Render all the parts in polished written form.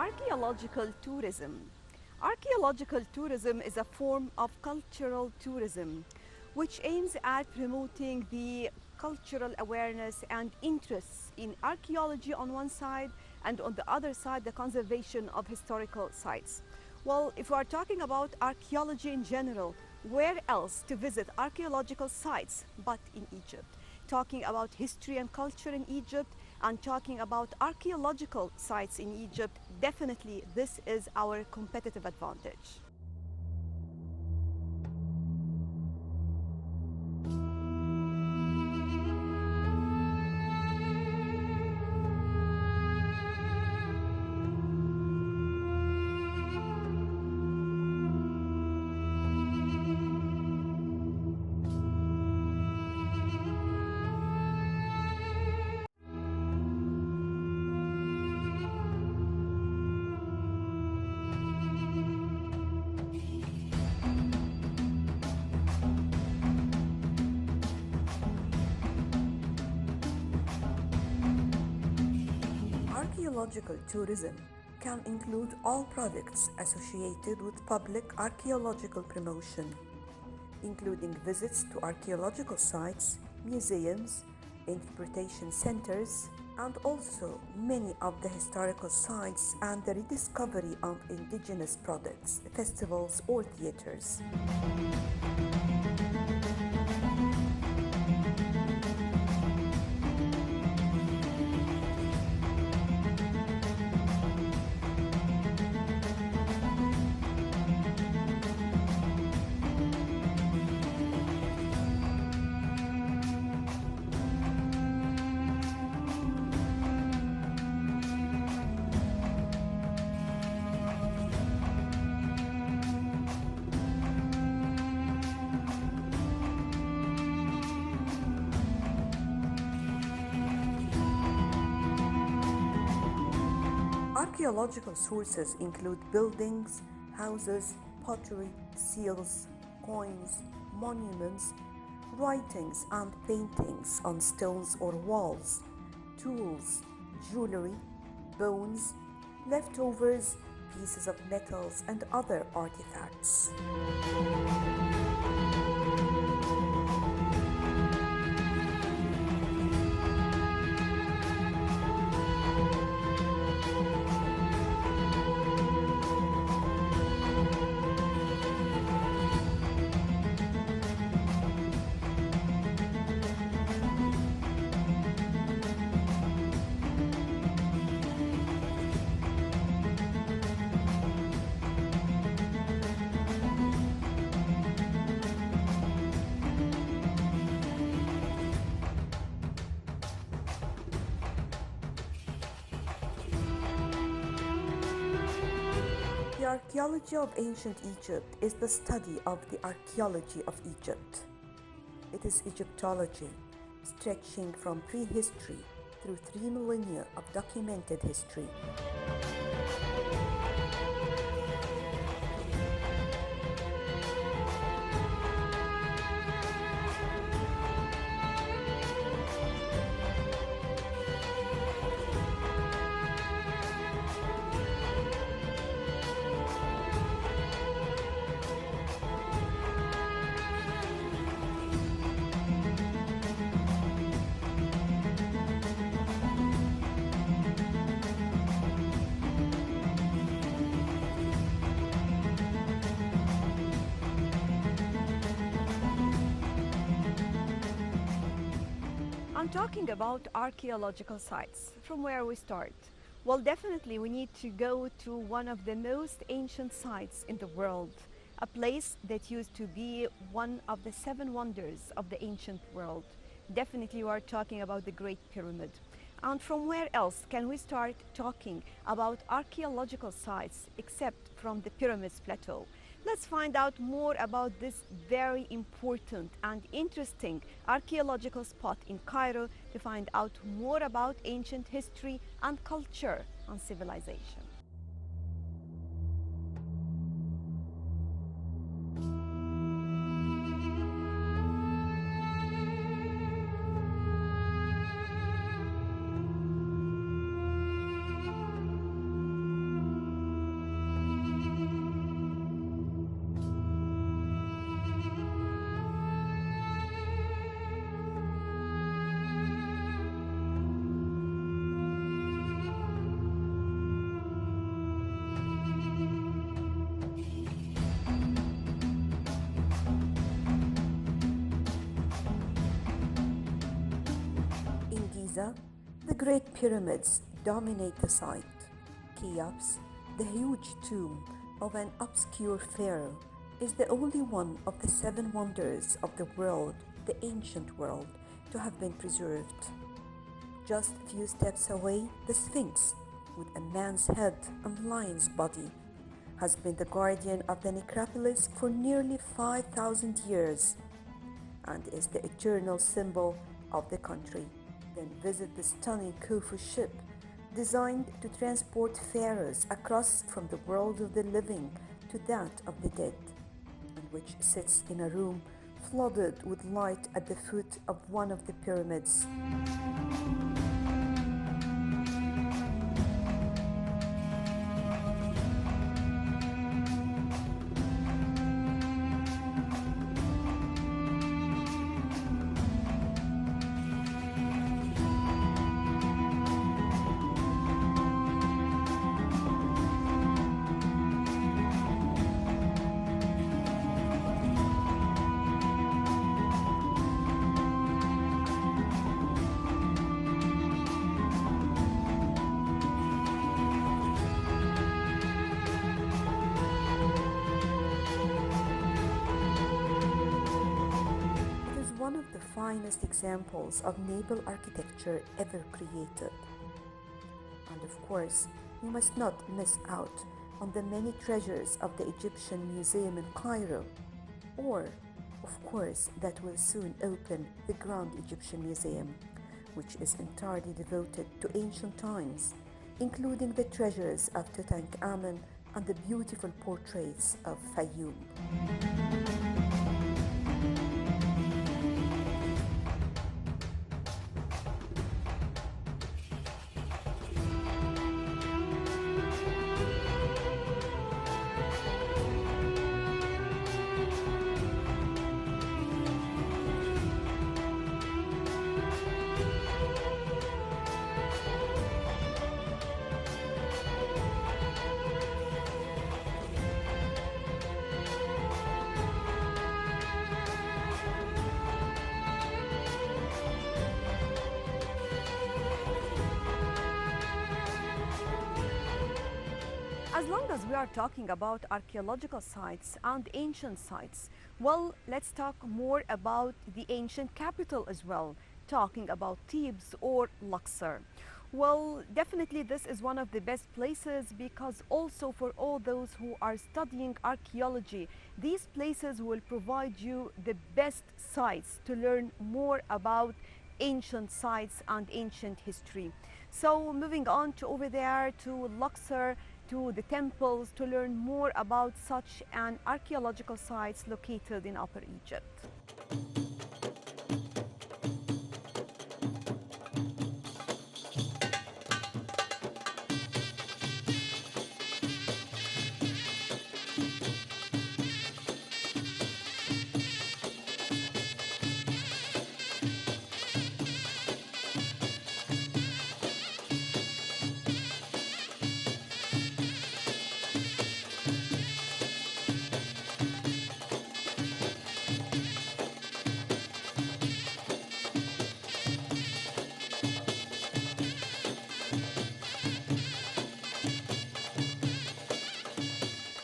Archaeological tourism. Archaeological tourism is a form of cultural tourism which aims at promoting the cultural awareness and interests in archaeology on one side, and on the other side, the conservation of historical sites. Well, if we are talking about archaeology in general, where else to visit archaeological sites but in Egypt? Talking about history and culture in Egypt and talking about archaeological sites in Egypt, definitely this is our competitive advantage. Archaeological tourism can include all products associated with public archaeological promotion, including visits to archaeological sites, museums, interpretation centers, and also many of the historical sites and the rediscovery of indigenous products, festivals, or theaters. Archaeological sources include buildings, houses, pottery, seals, coins, monuments, writings and paintings on stones or walls, tools, jewelry, bones, leftovers, pieces of metals, and other artifacts. The archaeology of ancient Egypt is the study of the archaeology of Egypt. It is Egyptology, stretching from prehistory through 3 millennia of documented history. I'm talking about archaeological sites. From where we start? Well, definitely we need to go to one of the most ancient sites in the world, a place that used to be one of the 7 wonders of the ancient world. Definitely we are talking about the Great Pyramid. And from where else can we start talking about archaeological sites except from the Pyramids Plateau? Let's find out more about this very important and interesting archaeological spot in Cairo to find out more about ancient history and culture and civilization. Giza, the Great Pyramids dominate the site. Cheops, the huge tomb of an obscure pharaoh, is the only one of the seven wonders of the world, the ancient world, to have been preserved. Just a few steps away, the Sphinx, with a man's head and lion's body, has been the guardian of the necropolis for nearly 5,000 years and is the eternal symbol of the country. Then visit the stunning Khufu ship, designed to transport pharaohs across from the world of the living to that of the dead, and which sits in a room flooded with light at the foot of one of the pyramids. It is one of the finest examples of naval architecture ever created. And of course, you must not miss out on the many treasures of the Egyptian Museum in Cairo, or, of course, that will soon open the Grand Egyptian Museum, which is entirely devoted to ancient times, including the treasures of Tutankhamun and the beautiful portraits of Fayum. As long as we are talking about archaeological sites and ancient sites, well, let's talk more about the ancient capital as well, talking about Thebes or Luxor. Well, definitely this is one of the best places because also for all those who are studying archaeology, these places will provide you the best sites to learn more about ancient sites and ancient history. So moving on to over there to Luxor, to the temples to learn more about such an archaeological sites located in Upper Egypt.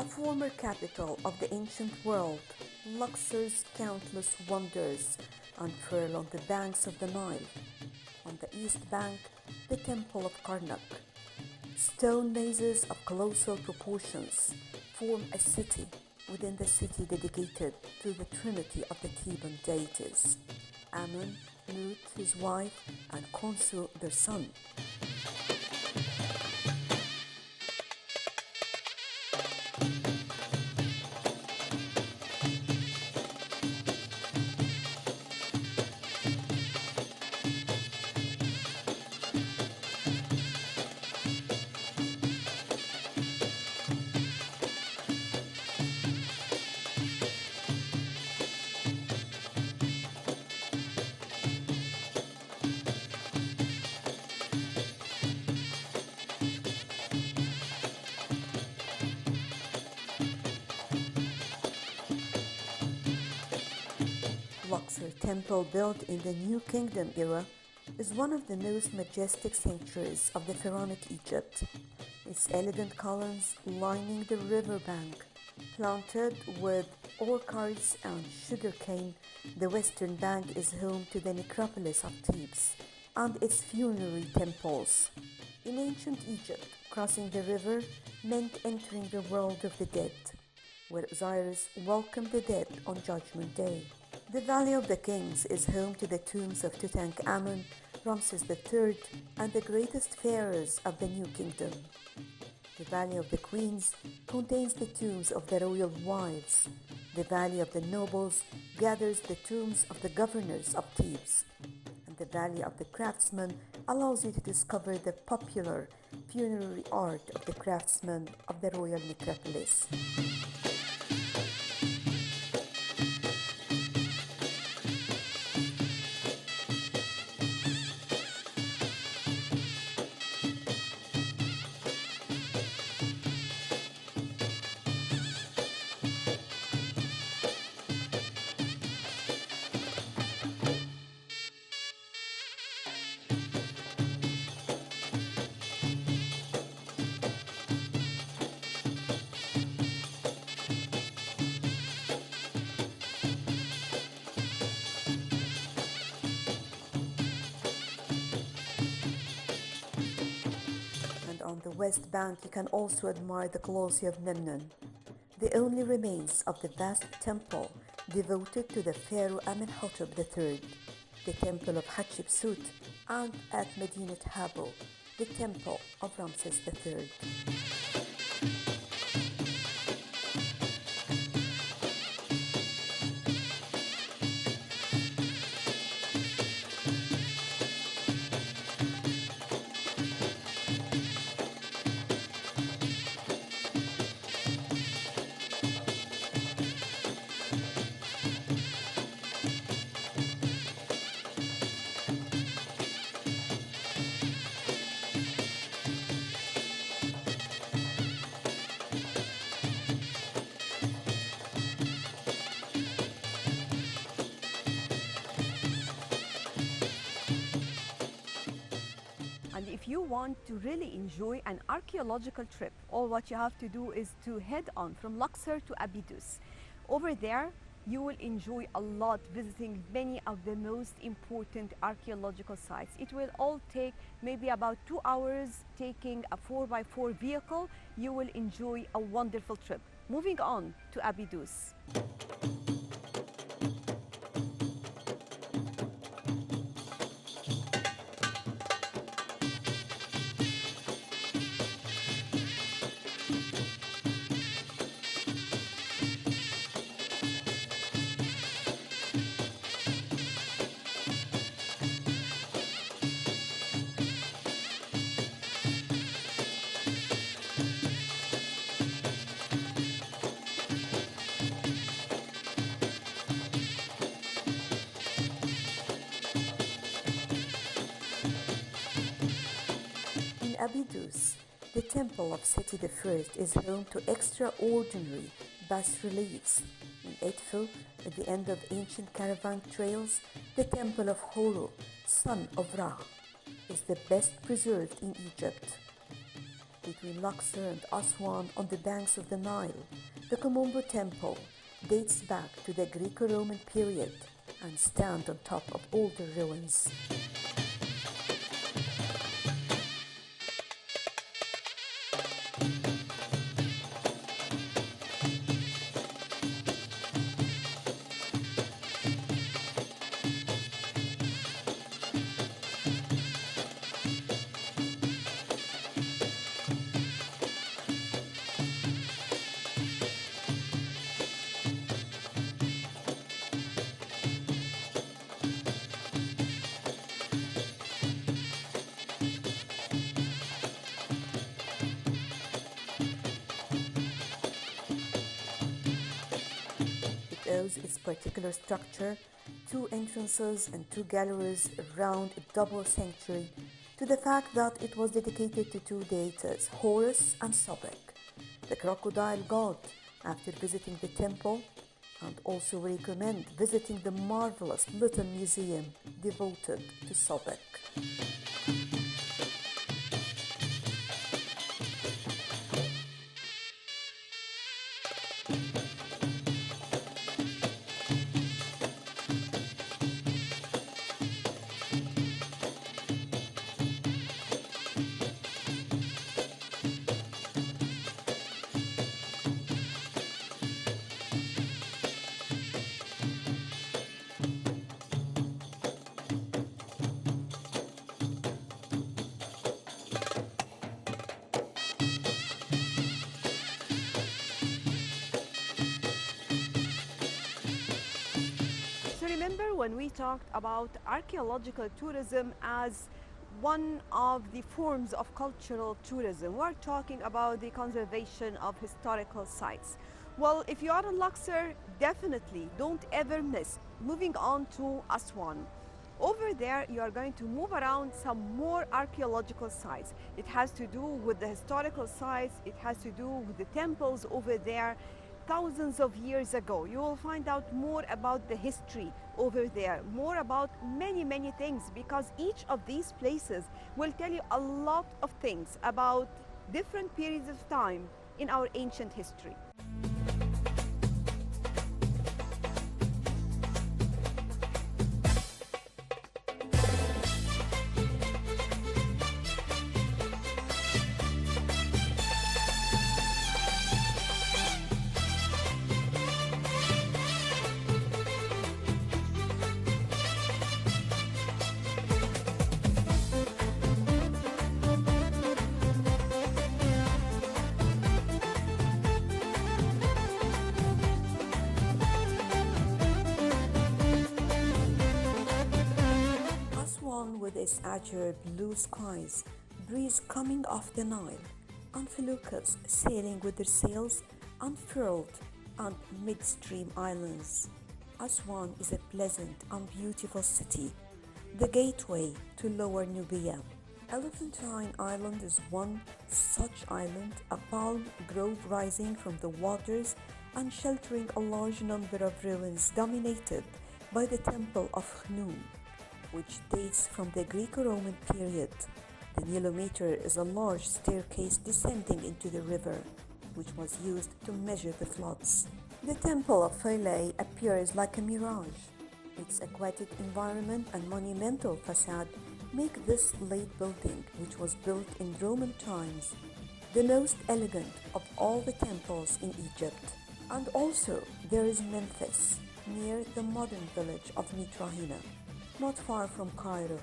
A former capital of the ancient world, Luxor's countless wonders unfurl on the banks of the Nile. On the east bank, the Temple of Karnak. Stone mazes of colossal proportions form a city within the city dedicated to the trinity of the Theban deities, Amun, Nut, his wife, and Khonsu, their son. Luxor temple built in the New Kingdom era is one of the most majestic sanctuaries of the Pharaonic Egypt. Its elegant columns lining the riverbank, planted with orchards and sugarcane, the western bank is home to the necropolis of Thebes and its funerary temples. In ancient Egypt, crossing the river meant entering the world of the dead, where Osiris welcomed the dead on Judgment Day. The Valley of the Kings is home to the tombs of Tutankhamun, Ramses III, and the greatest pharaohs of the New Kingdom. The Valley of the Queens contains the tombs of the royal wives. The Valley of the Nobles gathers the tombs of the governors of Thebes. And the Valley of the Craftsmen allows you to discover the popular funerary art of the craftsmen of the royal necropolis. And on the west bank you can also admire the Colosseum of Memnon, the only remains of the vast temple devoted to the pharaoh Amenhotep III, the temple of Hatshepsut, and at Medinet Habu, the temple of Ramses III. And if you want to really enjoy an archaeological trip, all what you have to do is to head on from Luxor to Abydos. Over there, you will enjoy a lot visiting many of the most important archaeological sites. It will all take maybe about 2 hours taking a 4x4 vehicle. You will enjoy a wonderful trip. Moving on to Abydos. In Abydos, the temple of Seti I is home to extraordinary bas-reliefs. In Edfu, at the end of ancient caravan trails, the temple of Horo, son of Ra, is the best preserved in Egypt. Between Luxor and Aswan on the banks of the Nile, the Komombo temple dates back to the Greco-Roman period and stands on top of older ruins. Owes its particular structure, 2 entrances and 2 galleries around a double sanctuary, to the fact that it was dedicated to 2 deities, Horus and Sobek. The crocodile god, after visiting the temple, and also recommend visiting the marvelous little museum devoted to Sobek. So remember when we talked about archaeological tourism as one of the forms of cultural tourism, we're talking about the conservation of historical sites. Well, if you are in Luxor, definitely don't ever miss moving on to Aswan. Over there, you are going to move around some more archaeological sites. It has to do with the historical sites, it has to do with the temples over there thousands of years ago. You will find out more about the history over there, more about many things, because each of these places will tell you a lot of things about different periods of time in our ancient history. Aswan with its azure blue skies, breeze coming off the Nile, and feluccas sailing with their sails unfurled on midstream islands. Aswan is a pleasant and beautiful city, the gateway to Lower Nubia. Elephantine Island is one such island, a palm grove rising from the waters and sheltering a large number of ruins dominated by the Temple of Khnum, which dates from the Greco-Roman period. The Nilometer is a large staircase descending into the river, which was used to measure the floods. The Temple of Philae appears like a mirage. Its aquatic environment and monumental facade make this late building, which was built in Roman times, the most elegant of all the temples in Egypt. And also there is Memphis, near the modern village of Mitrahina, not far from Cairo,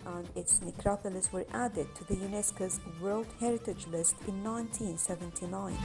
and its necropolis were added to the UNESCO's World Heritage List in 1979.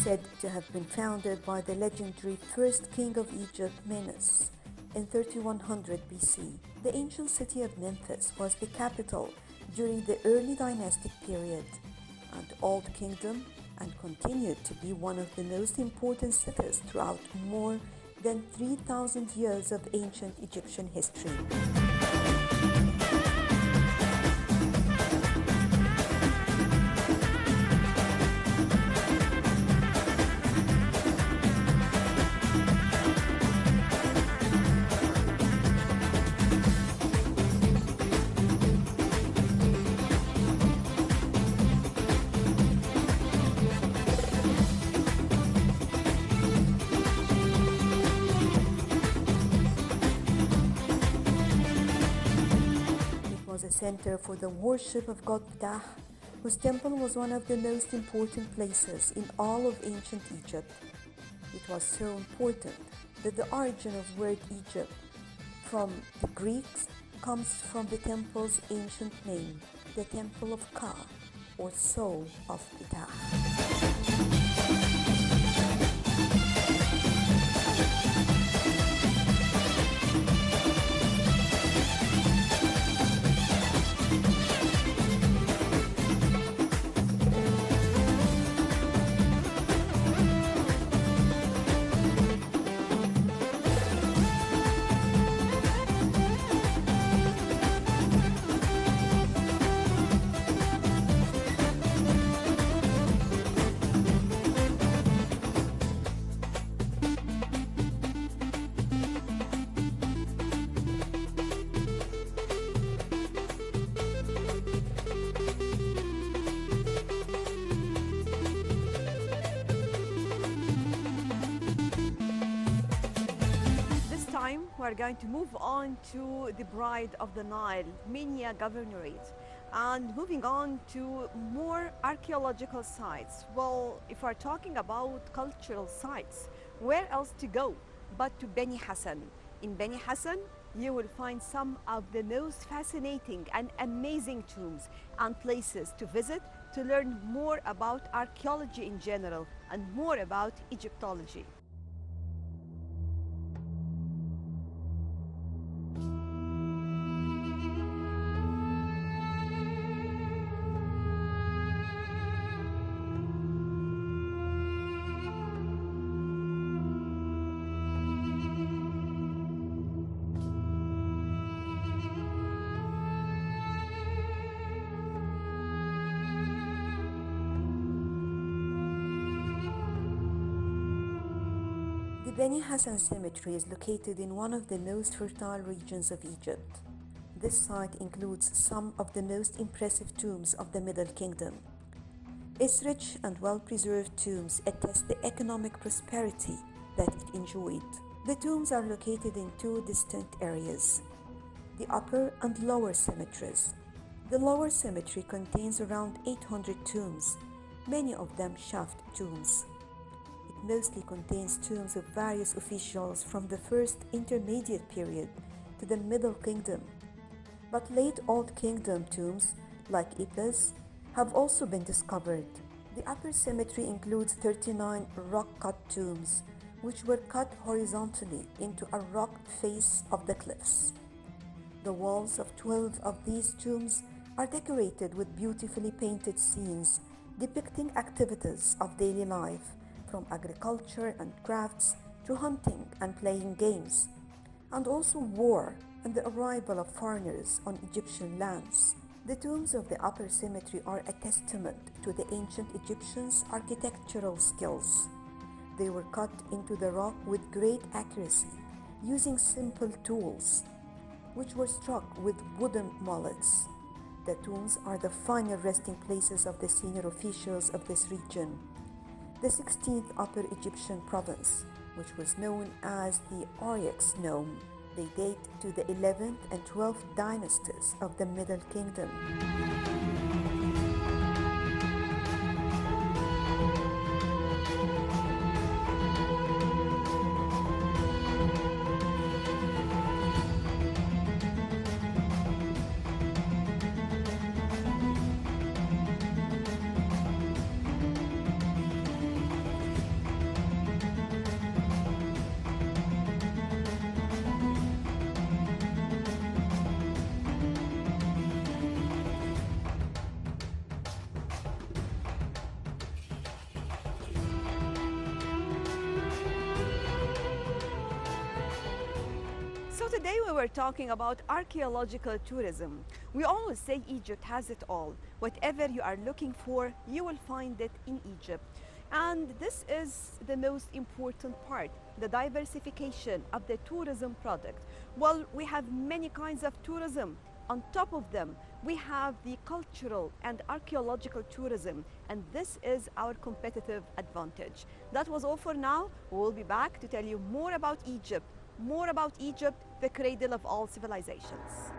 Said to have been founded by the legendary first king of Egypt, Menes, in 3100 BC. The ancient city of Memphis was the capital during the early dynastic period and Old Kingdom, and continued to be one of the most important cities throughout more than 3,000 years of ancient Egyptian history. Was a center for the worship of god Ptah, whose temple was one of the most important places in all of ancient Egypt. It was so important that the origin of word Egypt from the Greeks comes from the temple's ancient name, the Temple of Ka, or Soul of Ptah. This time we're going to move on to the Bride of the Nile, Minya Governorate, and moving on to more archaeological sites. Well, if we're talking about cultural sites, where else to go but to Beni Hassan? In Beni Hassan, you will find some of the most fascinating and amazing tombs and places to visit to learn more about archaeology in general and more about Egyptology. The Beni Hassan Cemetery is located in one of the most fertile regions of Egypt. This site includes some of the most impressive tombs of the Middle Kingdom. Its rich and well-preserved tombs attest the economic prosperity that it enjoyed. The tombs are located in two distinct areas, the upper and lower cemeteries. The lower cemetery contains around 800 tombs, many of them shaft tombs. It mostly contains tombs of various officials from the first intermediate period to the Middle Kingdom. But late Old Kingdom tombs, like Ibis, have also been discovered. The upper cemetery includes 39 rock-cut tombs, which were cut horizontally into a rock face of the cliffs. The walls of 12 of these tombs are decorated with beautifully painted scenes depicting activities of daily life, from agriculture and crafts to hunting and playing games, and also war and the arrival of foreigners on Egyptian lands. The tombs of the upper cemetery are a testament to the ancient Egyptians' architectural skills. They were cut into the rock with great accuracy, using simple tools, which were struck with wooden mullets. The tombs are the final resting places of the senior officials of this region. The 16th Upper Egyptian province, which was known as the Oryx Nome. They date to the 11th and 12th dynasties of the Middle Kingdom. So today we were talking about archaeological tourism. We always say Egypt has it all. Whatever you are looking for, you will find it in Egypt. And this is the most important part, the diversification of the tourism product. Well, we have many kinds of tourism. On top of them, we have the cultural and archaeological tourism, and this is our competitive advantage. That was all for now. We'll be back to tell you more about Egypt, the cradle of all civilizations.